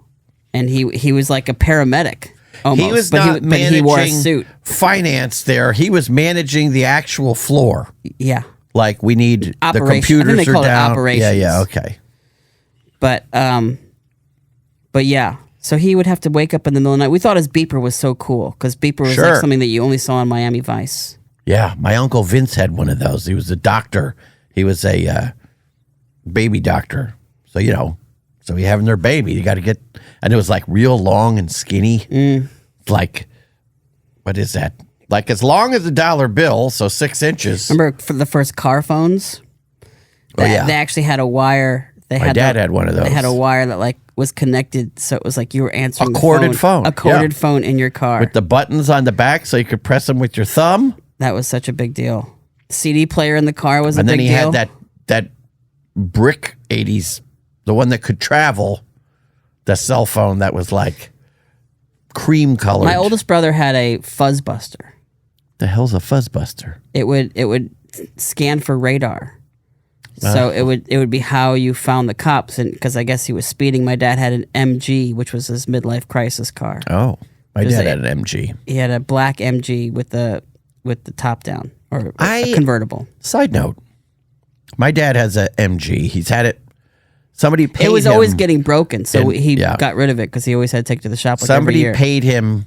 And he was like a paramedic almost. He was but he wore a suit. Finance there. He was managing the actual floor. Yeah. Like we need the Operation. computers I think they are call it down. operations. Yeah, okay. But yeah. So he would have to wake up in the middle of the night. We thought his beeper was so cool because beeper was like something that you only saw on Miami Vice. Yeah, my Uncle Vince had one of those. He was a doctor. He was a baby doctor. So, so you're having their baby. You got to get, and it was like real long and skinny. Like, what is that? Like as long as a dollar bill, so 6 inches. Remember for the first car phones? They actually had a wire. My dad had one of those. They had a wire that like was connected, so it was like you were answering a corded phone. A corded phone in your car. With the buttons on the back so you could press them with your thumb. That was such a big deal. CD player in the car was a big deal. And then he had that brick 80s, the one that could travel, the cell phone that was like cream colored. My oldest brother had a fuzzbuster. The hell's a fuzzbuster? It would scan for radar. So it would be how you found the cops, and because I guess he was speeding. My dad had an MG, which was his midlife crisis car. Oh, my dad had an MG. He had a black MG with the top down or a convertible. Side note: my dad has a MG. He's had it. Somebody paid him. It was always getting broken, so he got rid of it because he always had to take it to the shop. Like Somebody every year. paid him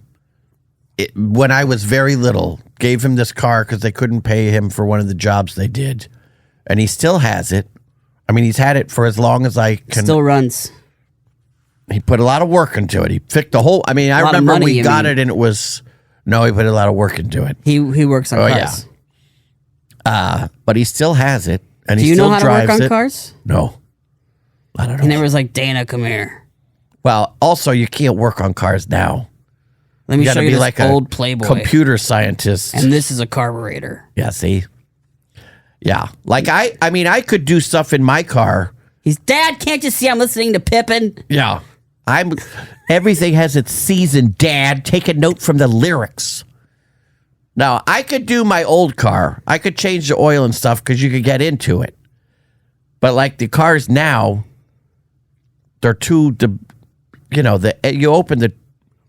when I was very little. Gave him this car because they couldn't pay him for one of the jobs they did. And he still has it. I mean, he's had it for as long as I can. Still runs. He put a lot of work into it. He fixed the whole. I mean, I remember we got it and it was. No, he put a lot of work into it. He works on cars. Yeah. But he still has it, and Do he you still know how to drives work on it. cars? No, I don't know. And there was like, Dana, come here. Well, also you can't work on cars now. Let me You show gotta you be this like old a Playboy. computer scientist. And this is a carburetor. Yeah, see? Yeah. Like I mean, I could do stuff in my car. Dad, can't you see I'm listening to Pippin? Yeah. Everything has its season, Dad. Take a note from the lyrics. Now, I could do my old car. I could change the oil and stuff because you could get into it. But like the cars now, they're too, you open the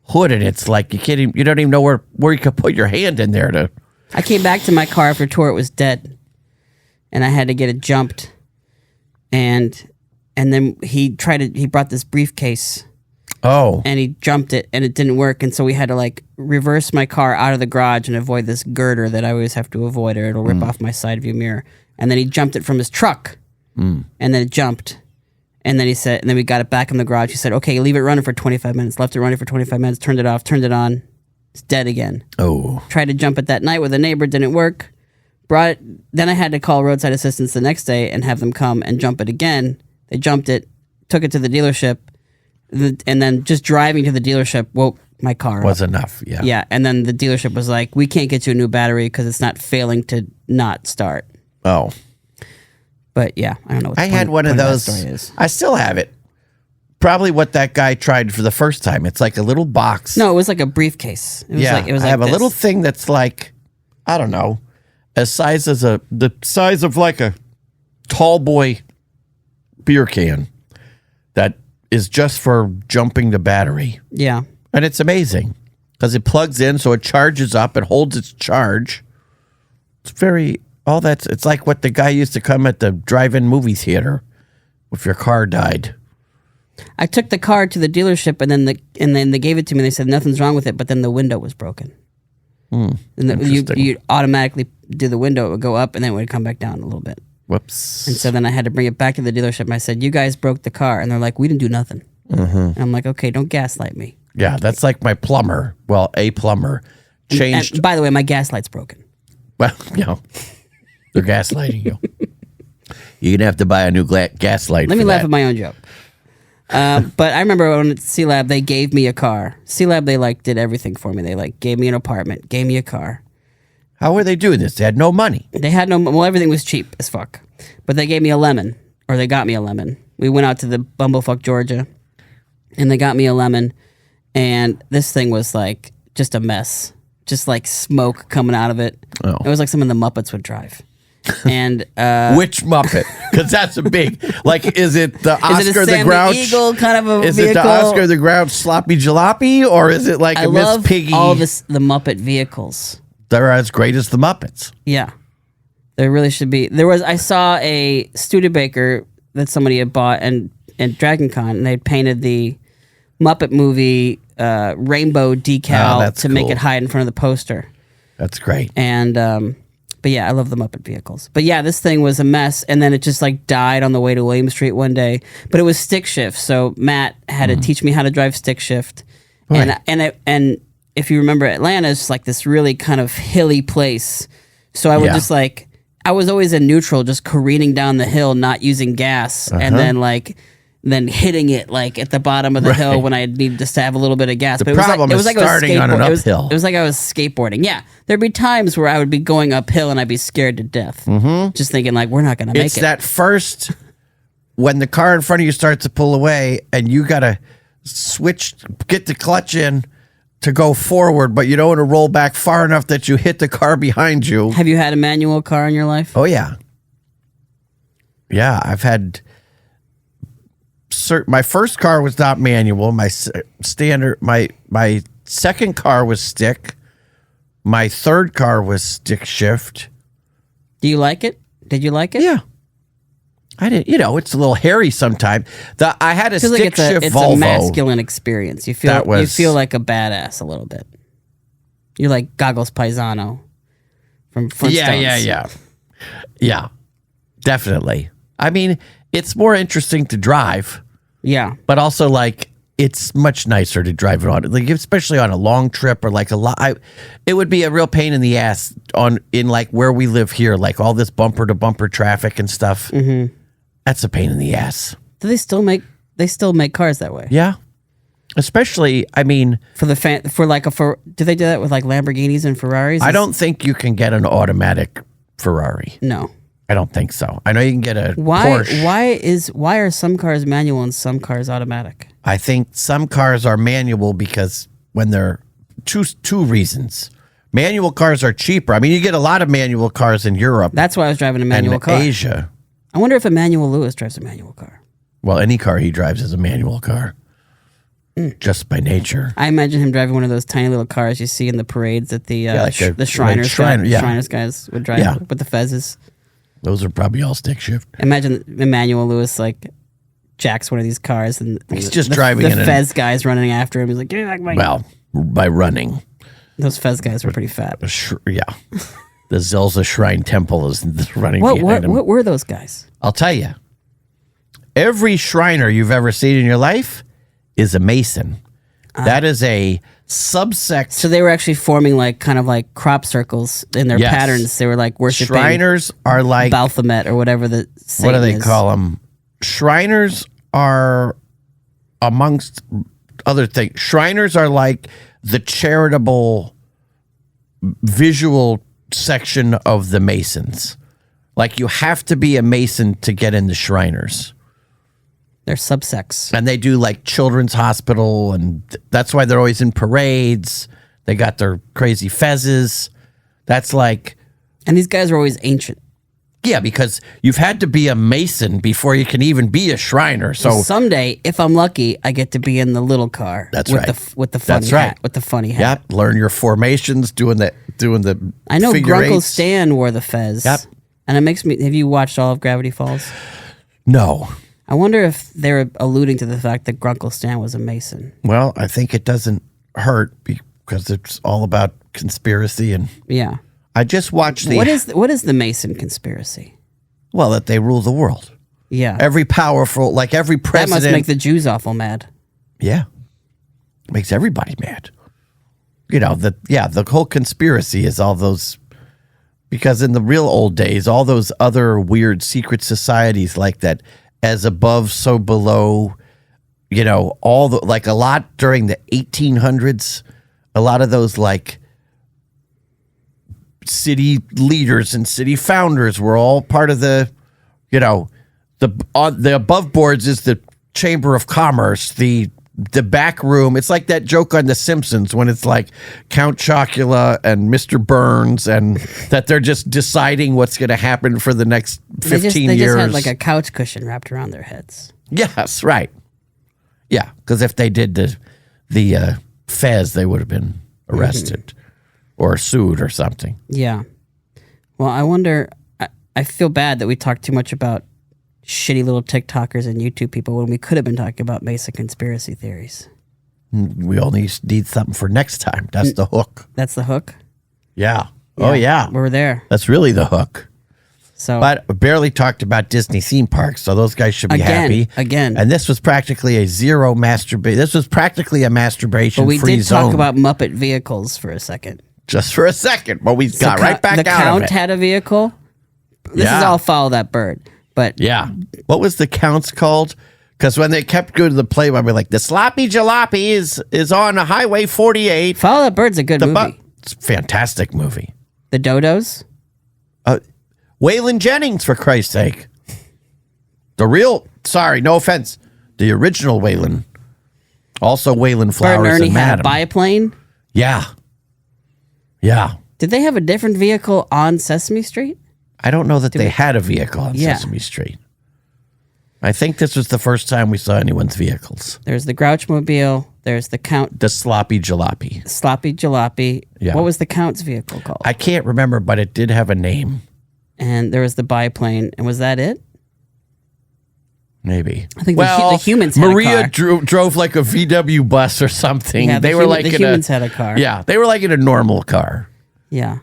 hood and it's like you don't even know where you could put your hand in there to. I came back to my car after tour. It was dead. And I had to get it jumped. And then he brought this briefcase. Oh. And he jumped it and it didn't work. And so we had to like reverse my car out of the garage and avoid this girder that I always have to avoid or it'll rip off my side view mirror. And then he jumped it from his truck. And then it jumped. And then and then we got it back in the garage. He said, okay, leave it running for 25 minutes. Left it running for 25 minutes, turned it off, turned it on. It's dead again. Oh. Tried to jump it that night with a neighbor, didn't work. Then I had to call roadside assistance the next day and have them come and jump it again. They jumped it, took it to the dealership, and then just driving to the dealership woke my car Was up. enough, yeah. Yeah, and then the dealership was like, we can't get you a new battery because it's not failing to not start. Oh. But yeah, I don't know what I had one of those. Is. I still have it. Probably what that guy tried for the first time. It's like a little box. No, it was like a briefcase. It was yeah, like, it was I like have this. a little thing that's like, I don't know, the size of like a tall boy beer can that is just for jumping the battery. Yeah. And it's amazing because it plugs in, so it charges up, it holds its charge. It's like what the guy used to come at the drive-in movie theater if your car died. I took the car to the dealership and then they gave it to me. They said nothing's wrong with it, but then the window was broken. And you automatically do the window, it would go up and then it would come back down a little bit. Whoops. And so then I had to bring it back to the dealership. And I said, you guys broke the car. And they're like, we didn't do nothing. And I'm like, okay, don't gaslight me. Yeah, that's like my plumber. Well, a plumber changed. And by the way, my gas light's broken. Well, they're gaslighting you. You're going to have to buy a new gas light. Let me laugh at my own joke. But I remember when at C-Lab, they gave me a car. C-Lab, they did everything for me. They gave me an apartment, gave me a car. How were they doing this? They had no money. They had everything was cheap as fuck. But they gave me a lemon, or they got me a lemon. We went out to the Bumblefuck, Georgia, and they got me a lemon. And this thing was like just a mess. Just like smoke coming out of it. Oh. It was like something the Muppets would drive. And which Muppet? Because that's a big. Like, is it the Oscar the Grouch? Eagle kind of a is vehicle? it the Oscar the Grouch sloppy jalopy, or is it like I a Miss love Piggy? all the Muppet vehicles. They're as great as the Muppets. Yeah, there really should be. I saw a Studebaker that somebody had bought and Dragon Con, and they painted the Muppet movie rainbow decal to make it hide in front of the poster. That's great. And but yeah, I love the Muppet vehicles. But yeah, this thing was a mess, and then it just died on the way to William Street one day. But it was stick shift, so Matt had to teach me how to drive stick shift. Right. And if you remember, Atlanta is like this really kind of hilly place. So I would just I was always in neutral, just careening down the hill, not using gas, and then hitting it at the bottom of the hill when I needed just to have a little bit of gas. But it was like starting on an uphill. It was like I was skateboarding. Yeah, there'd be times where I would be going uphill and I'd be scared to death, just thinking we're not going to make it. It's that first when the car in front of you starts to pull away and you got to get the clutch in to go forward, but you don't want to roll back far enough that you hit the car behind you. Have you had a manual car in your life? Oh yeah, yeah. I've had. My first car was not manual. My second car was stick. My third car was stick shift. Do you like it? Did you like it? Yeah. I did. It's a little hairy sometimes. I had a stick shift it's Volvo. It's a masculine experience. You feel like a badass a little bit. You're like Goggles Paisano from Flintstones. Yeah. Definitely. I mean, it's more interesting to drive. Yeah. But also, it's much nicer to drive it on, especially on a long trip or a lot. It would be a real pain in the ass in where we live here, all this bumper to bumper traffic and stuff. Mm-hmm. That's a pain in the ass. Do they still make cars that way? Yeah. Especially, I mean, do they do that with like Lamborghinis and Ferraris? I don't think you can get an automatic Ferrari. No. I don't think so. I know you can get a Porsche. Why are some cars manual and some cars automatic? I think some cars are manual because when they're two reasons. Manual cars are cheaper. I mean, you get a lot of manual cars in Europe. That's why I was driving a manual car. Asia. I wonder if Emmanuel Lewis drives a manual car. Well, any car he drives is a manual car. Just by nature. I imagine him driving one of those tiny little cars you see in the parades that the Shriners Shriners guys would drive with the fezzes. Those are probably all stick shift. Imagine Emmanuel Lewis like jacks one of these cars and he's just driving the fez guy's running after him. He's like, "Give me back my..." Well, by running. Those fez guys were pretty fat. Yeah. The Zelza Shrine Temple is running behind him. What were those guys? I'll tell you. Every Shriner you've ever seen in your life is a Mason. That is a subsect. So they were actually forming kind of like crop circles in their patterns. They were like worshiping. Shriners are like Baphomet or whatever the Satan what do they call them? Shriners are, amongst other things, Shriners are like the charitable visual section of the Masons. Like you have to be a Mason to get in the Shriners. They're subsects. And they do like children's hospital, and that's why they're always in parades. They got their crazy fezzes. That's like... And these guys are always ancient. Yeah, because you've had to be a Mason before you can even be a Shriner. So someday, if I'm lucky, I get to be in the little car. That's with right. With the funny hat. With the funny hat. Yep. Learn your formations, doing the I know Grunkle eights. Stan wore the fez. Yep. And it makes me... Have you watched all of Gravity Falls? No. I wonder if they were alluding to the fact that Grunkle Stan was a Mason. Well, I think it doesn't hurt because it's all about conspiracy and... Yeah. I just watched the... What is the Mason conspiracy? Well, that they rule the world. Yeah. Every powerful, like every president... That must make the Jews awful mad. Yeah. It makes everybody mad. You know, the whole conspiracy is all those... Because in the real old days, all those other weird secret societies like that, as above, so below, you know, all the... Like a lot during the 1800s, a lot of those like... city leaders and city founders were all part of the, you know, the above boards is the Chamber of Commerce, the back room. It's like that joke on The Simpsons when it's like Count Chocula and Mr. Burns, and that they're just deciding what's going to happen for the next 15 they years. Just had like a couch cushion wrapped around their heads. Yes, right. Yeah, because if they did the fez, they would have been arrested or sued or something. Yeah. Well, I wonder, I feel bad that we talked too much about shitty little TikTokers and YouTube people when we could have been talking about Mesa conspiracy theories. We only need something for next time. That's the hook. That's the hook? Yeah. Oh, yeah. We're there. That's really the hook. So, but we barely talked about Disney theme parks, so those guys should be happy. Again. And this was practically a zero masturbation. This was practically a masturbation-free zone. But we did talk about Muppet vehicles for a second. Just for a second, but we got right back out of it. The Count had a vehicle. This is all Follow That Bird. But yeah. What was the Count's called? Because when they kept going to the play, I'd be like, the Sloppy Jalopy is on Highway 48. Follow That Bird's a good movie. It's a fantastic movie. The Dodos? Waylon Jennings, for Christ's sake. The real, sorry, no offense, the original Waylon. Also Waylon Flowers Bert and Ernie and had Madam. a biplane? Yeah. Yeah. Did they have a different vehicle on Sesame Street? I don't know that they had a vehicle on Sesame Street. I think this was the first time we saw anyone's vehicles. There's the Grouchmobile. There's the Count. The Sloppy Jalopy. Sloppy Jalopy. Yeah. What was the Count's vehicle called? I can't remember, but it did have a name. And there was the biplane. And was that it? Maybe. I think the humans had Maria a car. drove like a VW bus or something. Yeah, they were like the humans had a car. Yeah, they were like in a normal car. Yeah.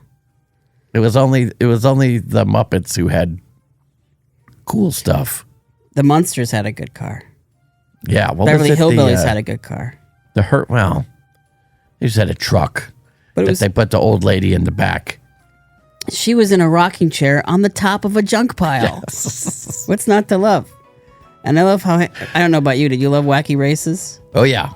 It was only the Muppets who had cool stuff. The Munsters had a good car. Yeah, well, Beverly Hillbillies had a good car. They just had a truck, but they put the old lady in the back. She was in a rocking chair on the top of a junk pile. Yes. What's not to love? And I love how, I don't know about you, did you love Wacky Races? Oh yeah,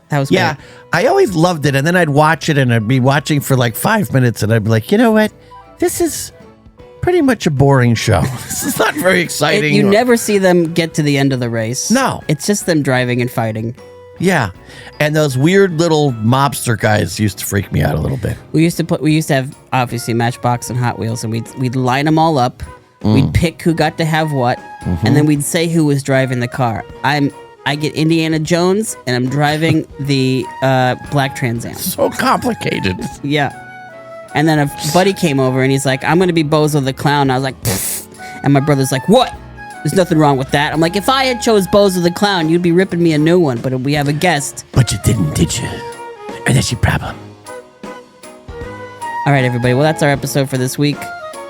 That was Yeah, great. I always loved it. And then I'd watch it and I'd be watching for like 5 minutes and I'd be like, you know what? This is pretty much a boring show. This is not very exciting. You never see them get to the end of the race. No. It's just them driving and fighting. Yeah. And those weird little mobster guys used to freak me out a little bit. We used to have obviously Matchbox and Hot Wheels, and we'd line them all up. We'd pick who got to have what, and then we'd say who was driving the car. I get Indiana Jones, and I'm driving the black Trans Am. So complicated. Yeah. And then a buddy came over, and he's like, "I'm gonna be Bozo the Clown." I was like, "Pfft." And my brother's like, "What? There's nothing wrong with that." I'm like, "If I had chose Bozo the Clown, you'd be ripping me a new one, but we have a guest." But you didn't, did you? And that's your problem. All right, everybody. Well, that's our episode for this week.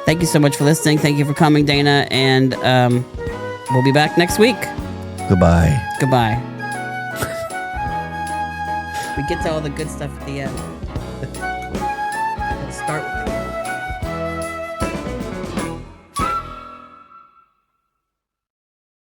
Thank you so much for listening. Thank you for coming, Dana. And we'll be back next week. Goodbye. Goodbye. We get to all the good stuff at the end.